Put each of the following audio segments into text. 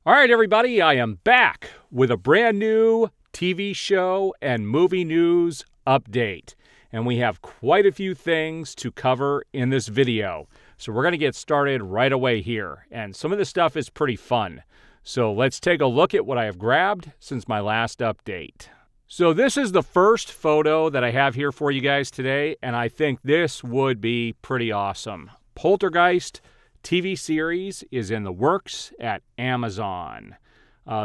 All right, everybody, I am back with a brand new TV show and movie news update. And we have quite a few things to cover in this video. So we're going to get started right away here. And some of this stuff is pretty fun. So let's take a look at what I have grabbed since my last update. So this is the first photo that I have here for you guys today, and I think this would be pretty awesome. Poltergeist TV series is in the works at Amazon.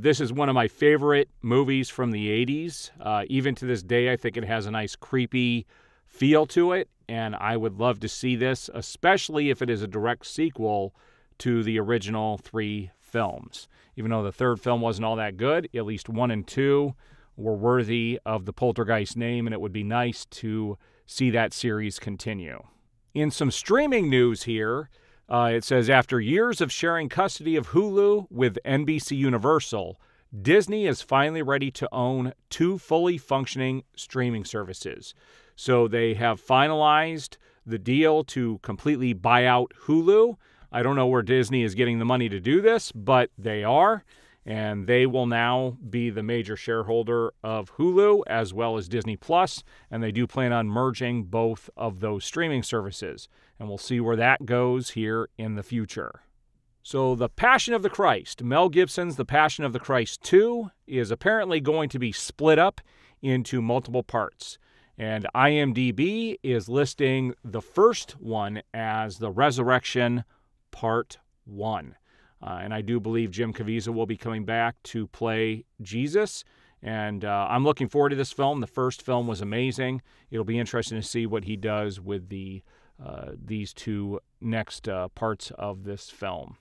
This is one of my favorite movies from the 80s. Even to this day, I think it has a nice creepy feel to it, and I would love to see this, especially if it is a direct sequel to the original 3 films. Even though the 3rd film wasn't all that good, at least 1 and 2 were worthy of the Poltergeist name, and it would be nice to see that series continue. In some streaming news here, it says, after years of sharing custody of Hulu with NBC Universal, Disney is finally ready to own 2 fully functioning streaming services. So they have finalized the deal to completely buy out Hulu. I don't know where Disney is getting the money to do this, but they are. And they will now be the major shareholder of Hulu as well as Disney Plus, and they do plan on merging both of those streaming services. And we'll see where that goes here in the future. So The Passion of the Christ, Mel Gibson's The Passion of the Christ 2, is apparently going to be split up into multiple parts. And IMDb is listing the first one as The Resurrection Part 1. And I do believe Jim Caviezel will be coming back to play Jesus. And I'm looking forward to this film. The first film was amazing. It'll be interesting to see what he does with these 2 next parts of this film.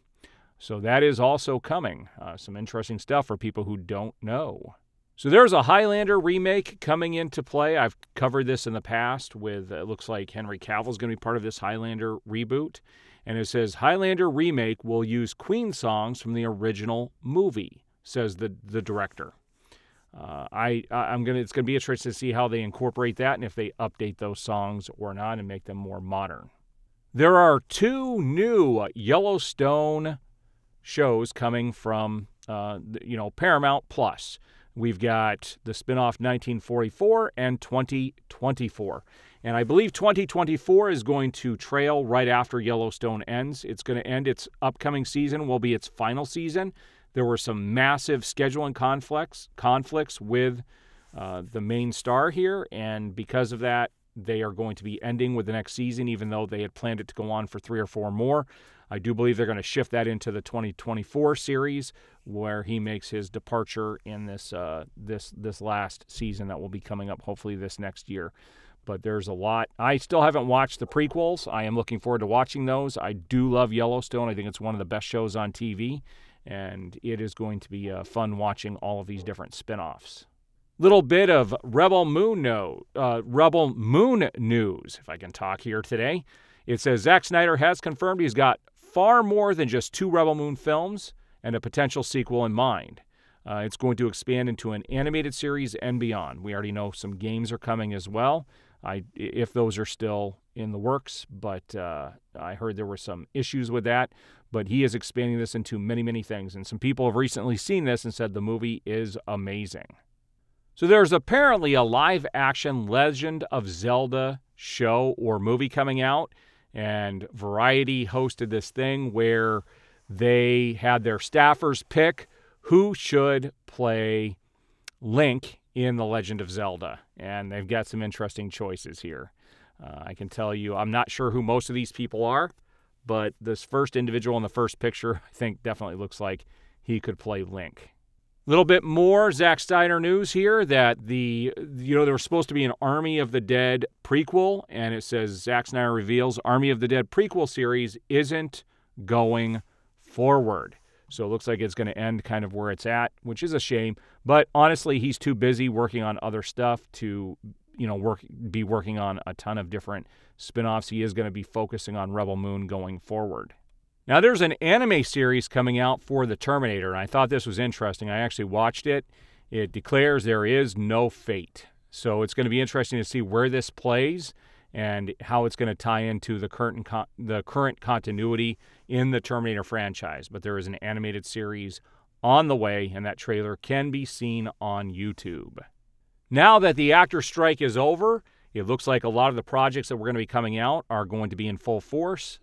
So that is also coming. Some interesting stuff for people who don't know. So there's a Highlander remake coming into play. I've covered this in the past with, it looks like Henry Cavill is going to be part of this Highlander reboot. And it says, Highlander remake will use Queen songs from the original movie, says the director. It's going to be interesting to see how they incorporate that and if they update those songs or not and make them more modern. There are 2 new Yellowstone shows coming from, Paramount Plus. We've got the spinoff 1944 and 2024. And I believe 2024 is going to trail right after Yellowstone ends. It's going to end. Its upcoming season will be its final season. There were some massive scheduling conflicts with the main star here, and because of that, they are going to be ending with the next season, even though they had planned it to go on for 3 or 4 more. I do believe they're going to shift that into the 2024 series, where he makes his departure in this last season that will be coming up hopefully this next year. But there's a lot. I still haven't watched the prequels. I am looking forward to watching those. I do love Yellowstone. I think it's one of the best shows on TV, and it is going to be fun watching all of these different spinoffs. Little bit of Rebel Moon news, if I can talk here today. It says Zack Snyder has confirmed he's got far more than just 2 Rebel Moon films and a potential sequel in mind. It's going to expand into an animated series and beyond. We already know some games are coming as well, if those are still in the works, but I heard there were some issues with that. But he is expanding this into many, many things, and some people have recently seen this and said the movie is amazing. So there's apparently a live-action Legend of Zelda show or movie coming out, and Variety hosted this thing where they had their staffers pick who should play Link in The Legend of Zelda, and they've got some interesting choices here. I can tell you, I'm not sure who most of these people are, but this first individual in the first picture, I think definitely looks like he could play Link. A little bit more Zack Snyder news here that there was supposed to be an Army of the Dead prequel, and it says Zack Snyder reveals Army of the Dead prequel series isn't going forward. So it looks like it's going to end kind of where it's at, which is a shame. But honestly, he's too busy working on other stuff to, be working on a ton of different spinoffs. He is going to be focusing on Rebel Moon going forward. Now, there's an anime series coming out for The Terminator, and I thought this was interesting. I actually watched it. It declares there is no fate. So it's going to be interesting to see where this plays and how it's going to tie into the current continuity in the Terminator franchise. But there is an animated series on the way, and that trailer can be seen on YouTube. Now that the actor strike is over, it looks like a lot of the projects that were going to be coming out are going to be in full force.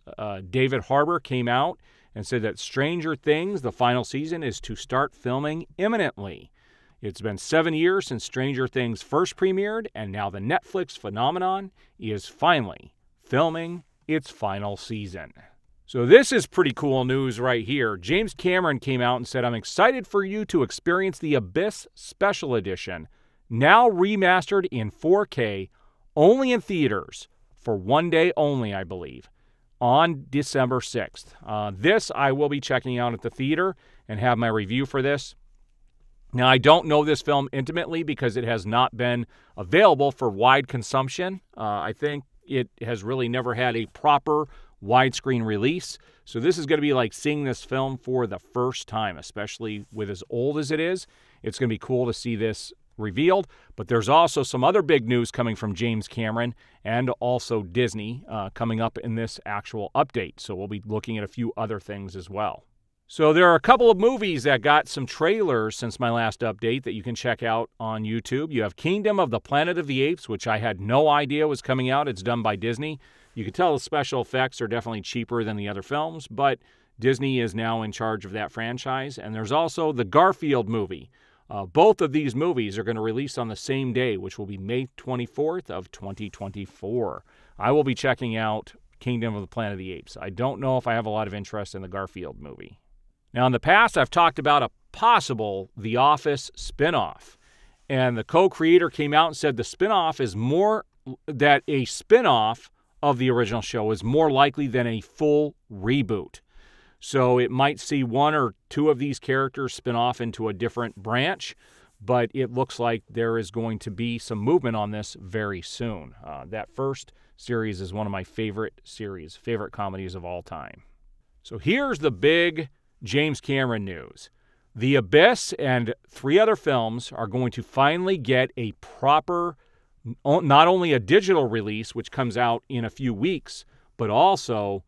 David Harbour came out and said that Stranger Things, the final season, is to start filming imminently. It's been 7 years since Stranger Things first premiered, and now the Netflix phenomenon is finally filming its final season. So this is pretty cool news right here. James Cameron came out and said, "I'm excited for you to experience the Abyss Special Edition, now remastered in 4K, only in theaters, for 1 day only, I believe, on December 6th. This I will be checking out at the theater and have my review for this. Now, I don't know this film intimately because it has not been available for wide consumption. I think it has really never had a proper widescreen release. So this is going to be like seeing this film for the first time, especially with as old as it is. It's going to be cool to see this revealed. But there's also some other big news coming from James Cameron and also Disney coming up in this actual update. So we'll be looking at a few other things as well. So there are a couple of movies that got some trailers since my last update that you can check out on YouTube. You have Kingdom of the Planet of the Apes, which I had no idea was coming out. It's done by Disney. You can tell the special effects are definitely cheaper than the other films, but Disney is now in charge of that franchise. And there's also the Garfield movie. Both of these movies are going to release on the same day, which will be May 24th of 2024. I will be checking out Kingdom of the Planet of the Apes. I don't know if I have a lot of interest in the Garfield movie. Now, in the past, I've talked about a possible The Office spinoff, and the co-creator came out and said the spinoff is more, that a spinoff of the original show is more likely than a full reboot. So it might see one or two of these characters spin off into a different branch, but it looks like there is going to be some movement on this very soon. That first series is one of my favorite series, favorite comedies of all time. So here's the big James Cameron news. The Abyss and 3 other films are going to finally get a proper, not only a digital release, which comes out in a few weeks, but also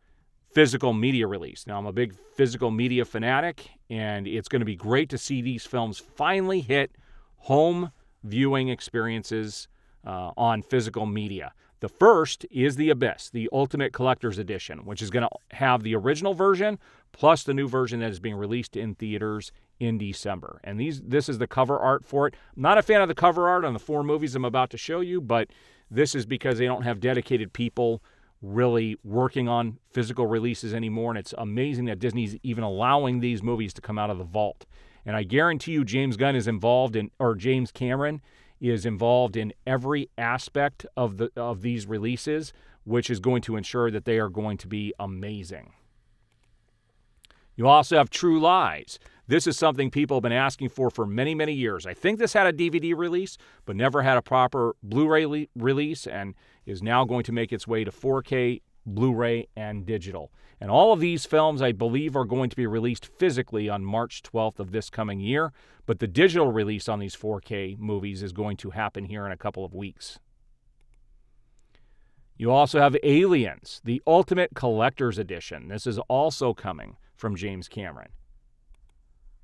physical media release. Now, I'm a big physical media fanatic, and it's going to be great to see these films finally hit home viewing experiences on physical media. The first is The Abyss, the Ultimate Collector's Edition, which is going to have the original version plus the new version that is being released in theaters in December. And this is the cover art for it. I'm not a fan of the cover art on the 4 movies I'm about to show you, but this is because they don't have dedicated people really working on physical releases anymore, and it's amazing that Disney's even allowing these movies to come out of the vault. And I guarantee you James Cameron is involved in every aspect of these releases, which is going to ensure that they are going to be amazing. You also have True Lies. This is something people have been asking for many, many years. I think this had a DVD release, but never had a proper Blu-ray release, and is now going to make its way to 4K, Blu-ray, and digital. And all of these films, I believe, are going to be released physically on March 12th of this coming year, but the digital release on these 4K movies is going to happen here in a couple of weeks. You also have Aliens, the Ultimate Collector's Edition. This is also coming from James Cameron.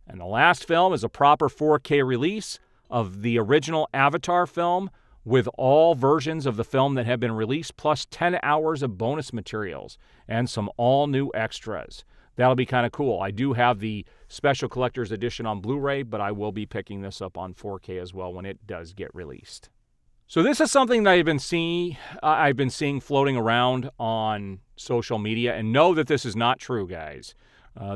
And the last film is a proper 4K release of the original Avatar film with all versions of the film that have been released, plus 10 hours of bonus materials and some all-new extras. That'll be kind of cool. I do have the Special Collector's Edition on Blu-ray, but I will be picking this up on 4K as well when it does get released. So this is something that I've been seeing floating around on social media, and know that this is not true, guys.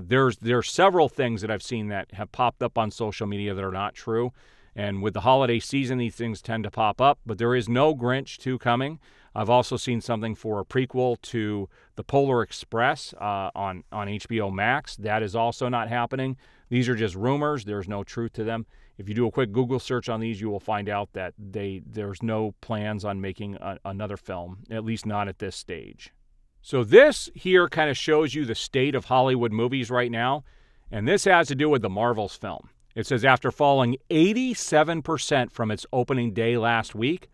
There's several things that I've seen that have popped up on social media that are not true. And with the holiday season, these things tend to pop up. But there is no Grinch 2 coming. I've also seen something for a prequel to The Polar Express on HBO Max. That is also not happening. These are just rumors. There's no truth to them. If you do a quick Google search on these, you will find out that there's no plans on making another film, at least not at this stage. So this here kind of shows you the state of Hollywood movies right now. And this has to do with the Marvels film. It says, after falling 87% from its opening day last week,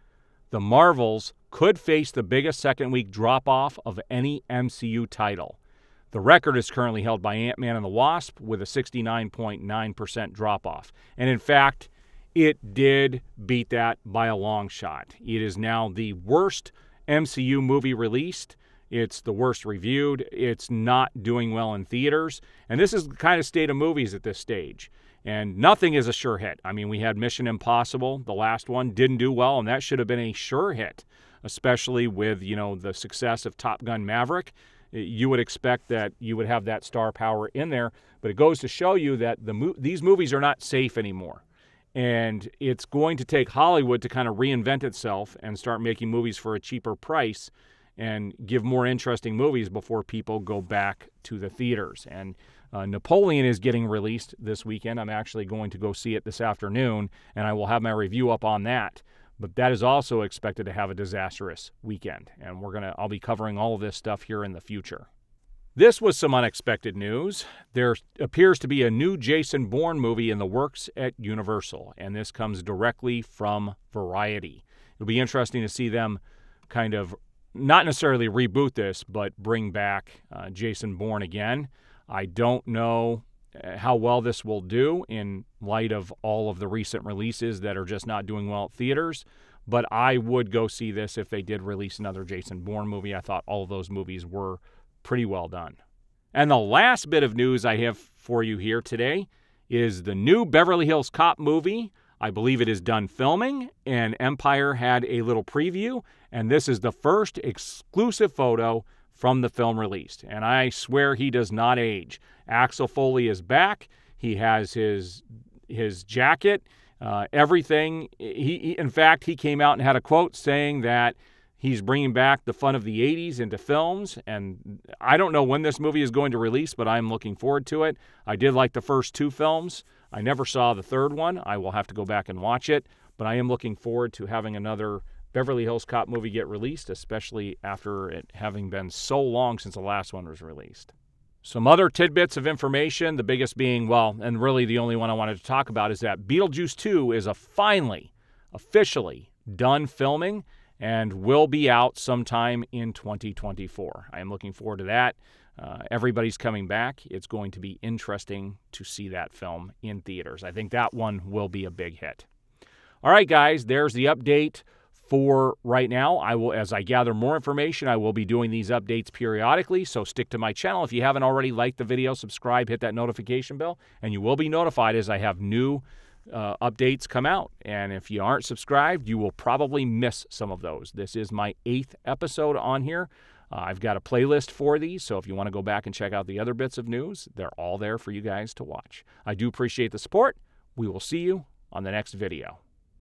the Marvels could face the biggest second-week drop-off of any MCU title. The record is currently held by Ant-Man and the Wasp with a 69.9% drop-off. And in fact, it did beat that by a long shot. It is now the worst MCU movie released. It's the worst reviewed. It's not doing well in theaters. And this is the kind of state of movies at this stage. And nothing is a sure hit. I mean, we had Mission Impossible, the last one, didn't do well, and that should have been a sure hit, especially with, the success of Top Gun Maverick. You would expect that you would have that star power in there, but it goes to show you that these movies are not safe anymore. And it's going to take Hollywood to kind of reinvent itself and start making movies for a cheaper price and give more interesting movies before people go back to the theaters. And Napoleon is getting released this weekend. I'm actually going to go see it this afternoon, and I will have my review up on that. But that is also expected to have a disastrous weekend, and I'll be covering all of this stuff here in the future. This was some unexpected news. There appears to be a new Jason Bourne movie in the works at Universal, and this comes directly from Variety. It'll be interesting to see them kind of not necessarily reboot this, but bring back Jason Bourne again. I don't know how well this will do in light of all of the recent releases that are just not doing well at theaters, but I would go see this if they did release another Jason Bourne movie. I thought all of those movies were pretty well done. And the last bit of news I have for you here today is the new Beverly Hills Cop movie. I believe it is done filming, and Empire had a little preview, and this is the first exclusive photo from the film released. And I swear he does not age. Axel Foley is back. He has his jacket, everything. In fact, he came out and had a quote saying that he's bringing back the fun of the 80s into films. And I don't know when this movie is going to release, but I'm looking forward to it. I did like the first two films. I never saw the third one. I will have to go back and watch it. But I am looking forward to having another Beverly Hills Cop movie get released, especially after it having been so long since the last one was released. Some other tidbits of information, the biggest being, and really the only one I wanted to talk about, is that Beetlejuice 2 is finally, officially done filming and will be out sometime in 2024. I am looking forward to that. Everybody's coming back. It's going to be interesting to see that film in theaters. I think that one will be a big hit. All right, guys, there's the update for right now. As I gather more information, I will be doing these updates periodically, so stick to my channel. If you haven't already, like the video, subscribe, hit that notification bell, and you will be notified as I have new updates come out. And if you aren't subscribed, you will probably miss some of those. This is my 8th episode on here. I've got a playlist for these, so if you want to go back and check out the other bits of news, they're all there for you guys to watch. I do appreciate the support. We will see you on the next video.